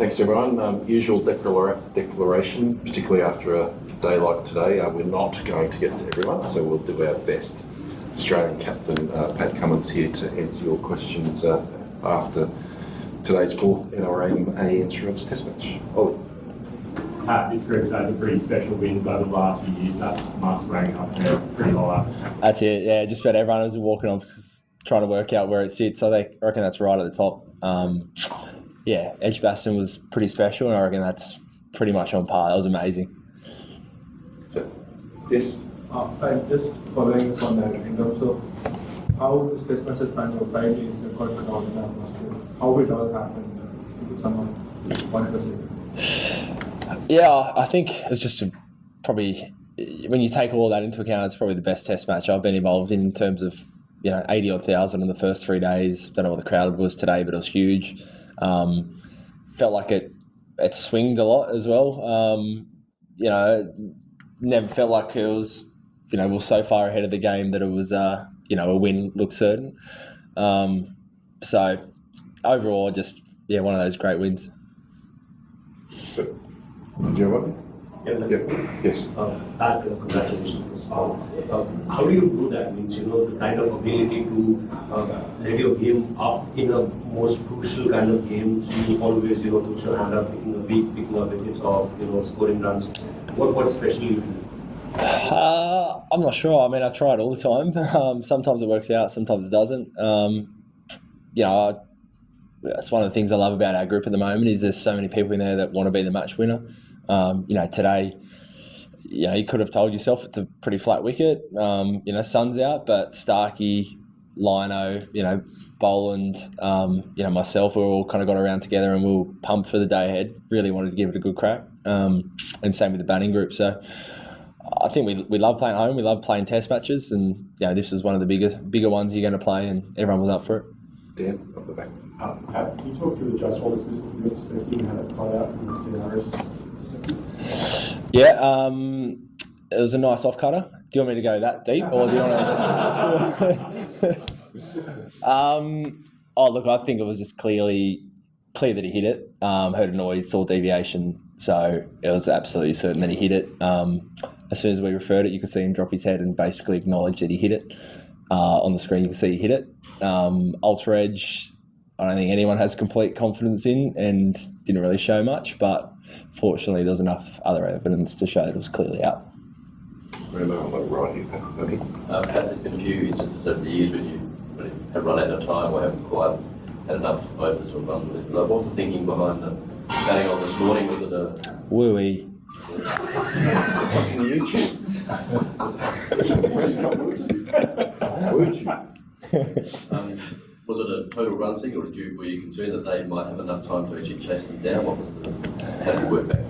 Thanks everyone. Usual declaration, particularly after a day like today, we're not going to get to everyone, so we'll do our best. Australian captain Pat Cummins here to answer your questions after today's fourth NRMA Insurance Test match. Ollie. Pat, this group has a pretty special wins over the last few years. That must rank up there pretty high. That's it, yeah. Just about everyone was walking off trying to work out where it sits. I reckon that's right at the top. Yeah, Edgbaston was pretty special, and I reckon that's pretty much on par. That was amazing. So, yes? Just following up on that, in terms of how this Test match has panned out, 5 days, quite crowded atmosphere, how it all happened, if someone wanted to say. Yeah, I think it's just probably, when you take all that into account, it's probably the best Test match I've been involved in terms of, 80-odd thousand in the first 3 days. Don't know what the crowd was today, but it was huge. Felt like it swinged a lot as well. Never felt like it was, we were so far ahead of the game that it was, a win looked certain. So overall, just, one of those great wins. So, do you have one? Yes. Pat, congratulations. How do you do that? Means, the kind of ability to let your game up in a most crucial kind of games. You always, put your hand up, picking up wickets or, scoring runs. What especially you do? I'm not sure. I mean, I try it all the time. Sometimes it works out, sometimes it doesn't. That's one of the things I love about our group at the moment is there's so many people in there that want to be the match winner. Today, you could have told yourself it's a pretty flat wicket. Sun's out, but Starkey, Lino, Boland, myself, we all kind of got around together and we were pumped for the day ahead. Really wanted to give it a good crack. And same with the batting group. So I think we love playing at home. We love playing Test matches, and this was one of the bigger ones you're going to play, and everyone was up for it. Dan, up the back. Pat, can you talk through the Jaiswal dismissal from your perspective and how that played out from the DRS? Yeah, it was a nice off-cutter. Do you want me to go that deep, or do you want to... look, I think it was just clear that he hit it. Heard a noise, saw deviation, so it was absolutely certain that he hit it. As soon as we referred it, you could see him drop his head and basically acknowledge that he hit it. On the screen, you can see he hit it. Ultra Edge, I don't think anyone has complete confidence in, and didn't really show much, but fortunately there was enough other evidence to show that it was clearly out. Right here, Pat, there's been a few instances over the years when you have run out of time or haven't quite had enough overs to run with it. Like, what was the thinking behind the batting on this morning? Was it a... Woo-wee. Watching YouTube. Was it a total run thing, or were you concerned that they might have enough time to actually chase them down? How did you work back?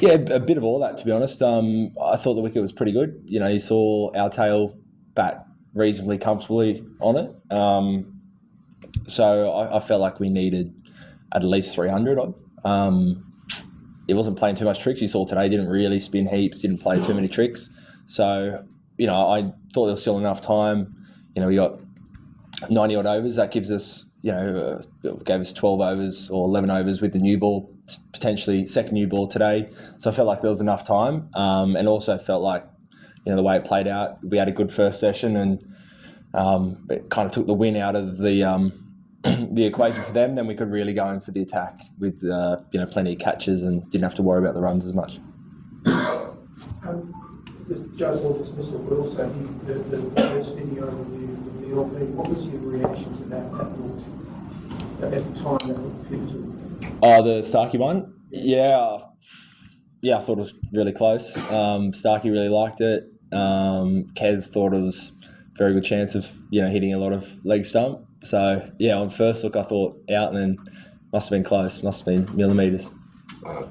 Yeah, a bit of all that, to be honest. I thought the wicket was pretty good. You saw our tail bat reasonably comfortably on it. So I felt like we needed at least 300 odd. It wasn't playing too much tricks. You saw today, didn't really spin heaps, didn't play too many tricks. So, I thought there was still enough time. We got 90 odd overs. That gives us, gave us 12 overs or 11 overs with the new ball, potentially second new ball today. So I felt like there was enough time, and also felt like, the way it played out, we had a good first session, and it kind of took the win out of the the equation for them. Then we could really go in for the attack with plenty of catches and didn't have to worry about the runs as much. The Jaiswal dismissal, but also the first video of the LP. What was your reaction to that? At the time, that looked pivotal. Oh, the Starkey one? Yeah, I thought it was really close. Starkey really liked it. Kez thought it was a very good chance of hitting a lot of leg stump. So on first look, I thought out, and then must have been close. Must have been millimetres. Pat,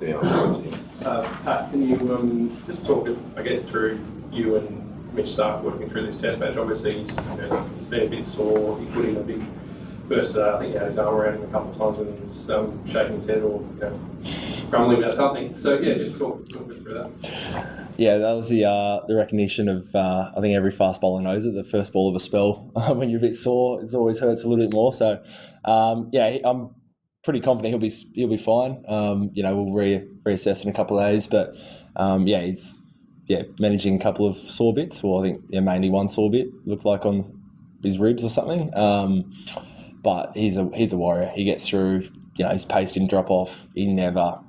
can you just talk, I guess, through you and Mitch Stark working through this Test match? Obviously, he's been a bit sore. He put in a big burst. I think he had his arm around him a couple of times when he was shaking his head or grumbling about something. So just talk me through that. Yeah, that was the recognition of, I think every fast bowler knows it, the first ball of a spell. When you're a bit sore, it always hurts a little bit more. So, I'm pretty confident he'll be fine. We'll reassess in a couple of days, but he's managing a couple of sore bits. Well, I think mainly one sore bit looked like on his ribs or something. But he's a warrior. He gets through. His pace didn't drop off. He never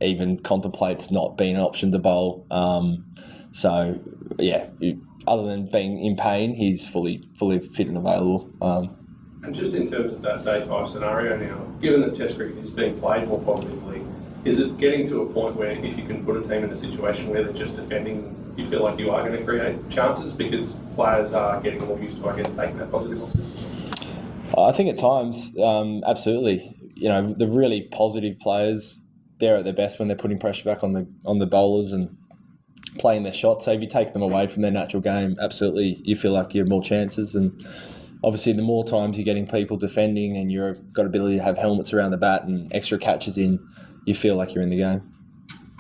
even contemplates not being an option to bowl. Other than being in pain, he's fully fit and available. And just in terms of that day 5 scenario now, given that Test cricket is being played more positively, is it getting to a point where if you can put a team in a situation where they're just defending, you feel like you are going to create chances because players are getting more used to, I guess, taking that positive on? I think at times, absolutely. The really positive players, they're at their best when they're putting pressure back on the bowlers and playing their shots. So if you take them away from their natural game, absolutely, you feel like you have more chances. And obviously, the more times you're getting people defending and you've got ability to have helmets around the bat and extra catches in, you feel like you're in the game.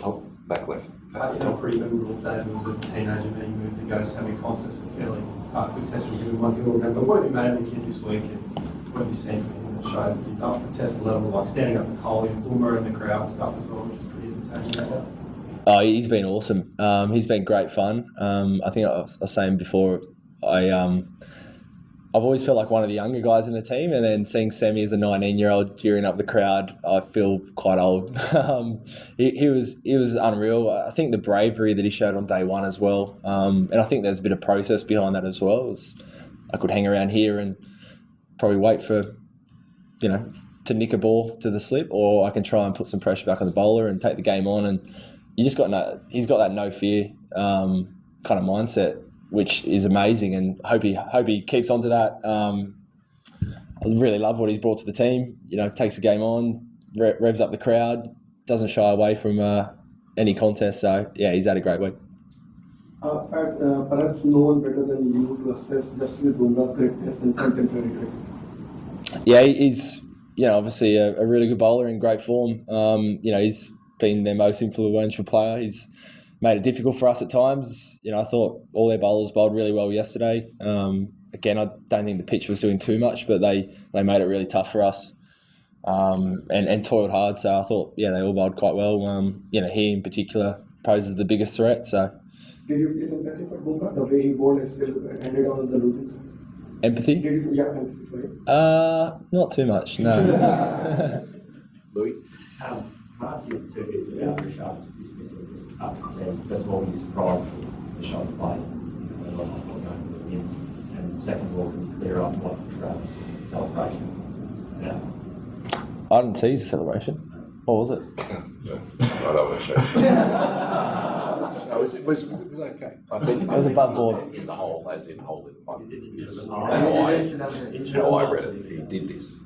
Tom, back left. In a pretty memorable day, there was a teenager many moons ago, Sammy Constance, a fairly good test review with one people remember. What have you made of the kid this week and what have you seen from him that shows that he's up for test level, like standing up with Coley and Bumrah in the crowd and stuff as well, which is pretty entertaining. Oh, he's been awesome. He's been great fun. I think I was saying before, I've always felt like one of the younger guys in the team, and then seeing Sammy as a 19-year-old cheering up the crowd, I feel quite old. He was unreal. I think the bravery that he showed on day one as well, and I think there's a bit of process behind that as well. I could hang around here and probably wait for, to nick a ball to the slip, or I can try and put some pressure back on the bowler and take the game on. And he's got that no fear kind of mindset, which is amazing, and hope he keeps on to that. I really love what he's brought to the team. Takes the game on, revs up the crowd, doesn't shy away from any contest. So yeah, he's had a great week. Perhaps no one better than you to assess Jaiswal Bumrah's greatness in contemporary cricket. Yeah, he's obviously a really good bowler in great form. He's been their most influential player. He's made it difficult for us at times. I thought all their bowlers bowled really well yesterday. Again, I don't think the pitch was doing too much, but they made it really tough for us and toiled hard. So I thought, they all bowled quite well. He in particular poses the biggest threat. So, did you feel empathy for Bumrah, the way he bowled and still ended on the losing side? Empathy? Empathy for him. Not too much, no. Louis? Can I ask you two bits about the Sharks dismissal just up to Sam? First of all, he's surprised with the shot play and second of all, can you clear up what Travis' celebration was about? I didn't see his celebration. What was it? I don't want to show you. No, it was okay. I think It was above board. in the hole, as in hole in one. Yes. Oh, How I read it, he did this.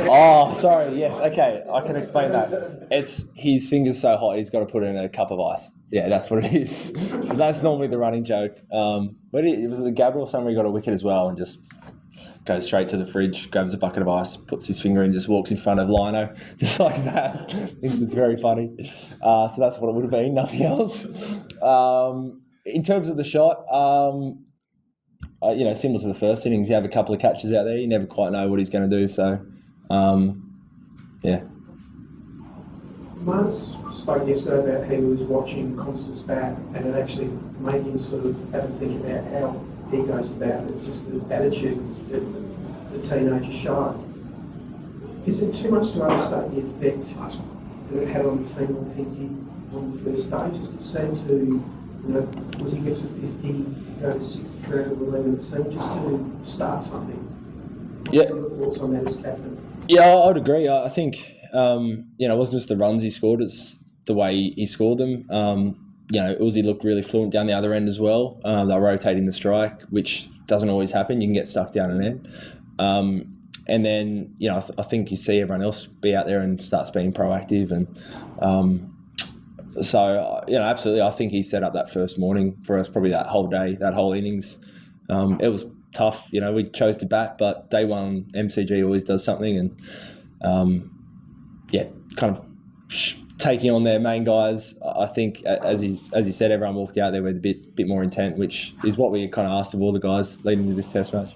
Oh, sorry. Yes. Okay. I can explain that. It's his finger's so hot he's got to put it in a cup of ice. Yeah, that's what it is. So that's normally the running joke. But it was the Gabriel somewhere he got a wicket as well and just goes straight to the fridge, grabs a bucket of ice, puts his finger in, just walks in front of Lino, just like that. Thinks it's very funny. So that's what it would have been, nothing else. In terms of the shot, similar to the first innings, you have a couple of catches out there. You never quite know what he's going to do. So, yeah. Marnus spoke yesterday about how he was watching Constance bat and it actually made him sort of have a think about how he goes about it, just the attitude that the teenager showed. Is it too much to understate the effect that it had on the team when he did on the first day? Just it seemed to, was he gets a 50, go to 6th round of the league of the team, just to start something? Yeah. What are your thoughts on that as captain? Yeah, I would agree. I think, it wasn't just the runs he scored, it's the way he scored them. Uzi looked really fluent down the other end as well. They're rotating the strike, which doesn't always happen. You can get stuck down an end. And then, I think you see everyone else be out there and starts being proactive. And absolutely, I think he set up that first morning for us, probably that whole day, that whole innings. It was tough. We chose to bat, but day one, MCG always does something. And, kind of taking on their main guys. I think, as you said, everyone walked out there with a bit more intent, which is what we kind of asked of all the guys leading to this test match.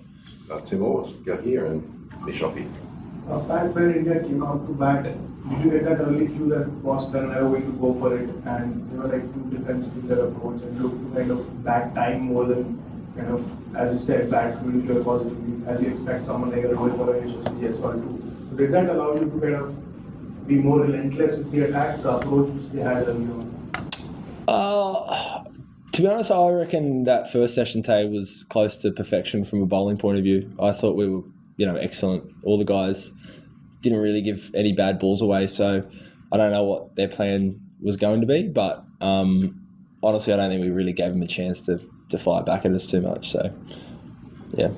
2 more, go here and finish off here. Back when India came out to bat, did you get that early cue that was the another way to go for it, and like to defensively their approach and look to kind of bat time more than kind of, as you said, bat nuclear positively, as you expect someone like a Rohit or a Jaiswal to. So did that allow you to kind of be more relentless with the attack, the approach which they had early on? To be honest, I reckon that first session today was close to perfection from a bowling point of view. I thought we were, excellent. All the guys didn't really give any bad balls away, so I don't know what their plan was going to be, but honestly, I don't think we really gave them a chance to fire back at us too much. So, yeah.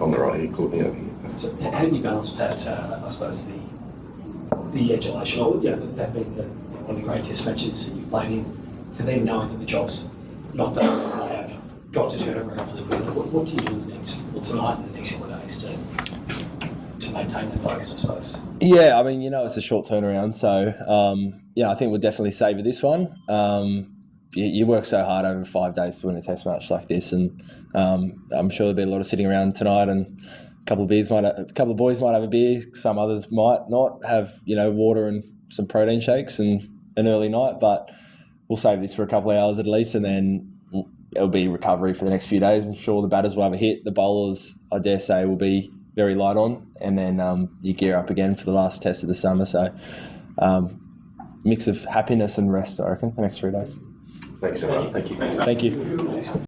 On the right here, Courtney over here. So how do you balance that, I suppose, the adulation, or that being one of the great test matches that you've played in, to them knowing that the job's not done, they have got to turn around for the win. What do you do tonight and the next couple of days to maintain that focus, I suppose? Yeah, I mean, it's a short turnaround, so I think we'll definitely savour this one. You work so hard over 5 days to win a test match like this, and I'm sure there'll be a lot of sitting around tonight, and a couple of boys might have a beer, some others might not have, water and some protein shakes and an early night, but we'll save this for a couple of hours at least, and then it'll be recovery for the next few days. I'm sure the batters will have a hit. The bowlers, I dare say, will be very light on, and then you gear up again for the last test of the summer. So mix of happiness and rest, I reckon, the next 3 days. Thanks, everyone. Thank you. Thank you.